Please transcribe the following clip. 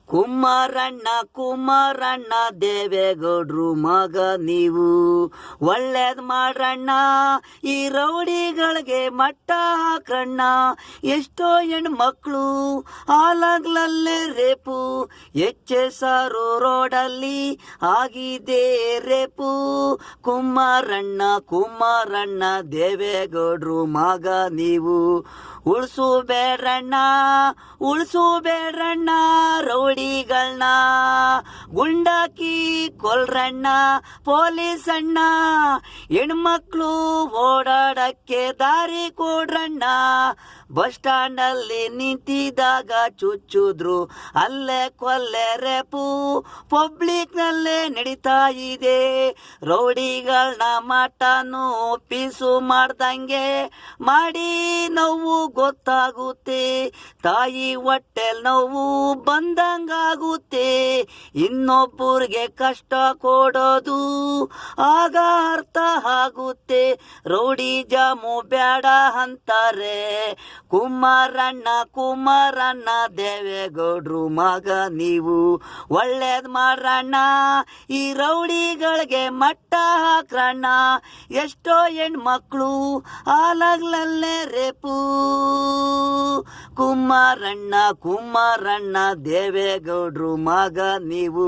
ಕುಮಾರಣ್ಣ ಕುಮಾರಣ್ಣ ದೇವೇಗೌಡ್ರು ಮಗ ನೀವು, ಒಳ್ಳೇದ್ ಮಾಡ್ರಣ್ಣ ಈ ರೌಡಿಗಳಿಗೆ ಮಟ್ಟ ಹಾಕ್ರಣ್ಣ. ಎಷ್ಟೋ ಹೆಣ್ಮಕ್ಳು ಹಾಲಾಗ್ಲಲ್ಲೇ ರೇಪು, ಎಚ್ಚೆಸಾರು ರೋಡಲ್ಲಿ ಆಗಿದೆ ರೇಪು. ಕುಮಾರಣ್ಣ ಕುಮಾರಣ್ಣ ದೇವೇಗೌಡ್ರು ಮಗ ನೀವು, ಉಳ್ಸುಬೇಡ್ರಣ್ಣ ಉಳ್ಸುಬೇಡ್ರಣ್ಣ ರೌಡಿಗಳನ್ನ, ಗುಂಡಾಕಿ ಕೊಲ್ರಣ್ಣ ಪೊಲೀಸ್ ಅಣ್ಣ. ಹೆಣ್ಮಕ್ಳು ಓಡಾಡಕ್ಕೆ ದಾರಿ ಕೊಡ್ರಣ್ಣ, ಬಸ್ ಸ್ಟ್ಯಾಂಡ್ ಅಲ್ಲಿ ನಿಂತಿದ್ದಾಗ ಚುಚ್ಚಿದ್ರು ಅಲ್ಲೇ ಕೊಲ್ಲೆ ರೇಪು, ಪಬ್ಲಿಕ್ ನಲ್ಲೇ ನಡೀತಾ ಇದೆ. ರೌಡಿಗಳನ್ನ ಮಟನು ಪೀಸು ಮಾಡ್ದಂಗೆ ಮಾಡಿ ನೋವು ಗೊತ್ತಾಗುತ್ತೆ, ತಾಯಿ ಹೊಟ್ಟೆಲ್ ನೋವು ಬಂದಂಗಾಗುತ್ತೆ. ಇನ್ನೊಬ್ಬರಿಗೆ ಕಷ್ಟ ಕೊಡೋದು ಆಗ ಅರ್ಥ ಆಗುತ್ತೆ, ರೌಡಿ ಜಾಮು ಬೇಡ ಅಂತಾರೆ. ಕುಮಾರಣ್ಣ ಕುಮಾರಣ್ಣ ದೇವೇಗೌಡ್ರು ಮಗ ನೀವು, ಒಳ್ಳೇದ್ ಮಾಡ್ರಣ್ಣ ಈ ರೌಡಿಗಳಿಗೆ ಮಟ್ಟ ಹಾಕ್ರಣ್ಣ. ಎಷ್ಟೋ ಹೆಣ್ಮಕ್ಳು ಹಾಲಾಗ್ಲಲ್ಲೇ ರೇಪು. ಕುಮಾರಣ್ಣ ಕುಮಾರಣ್ಣ ದೇವೇಗೌಡ್ರು ಮಗ ನೀವು.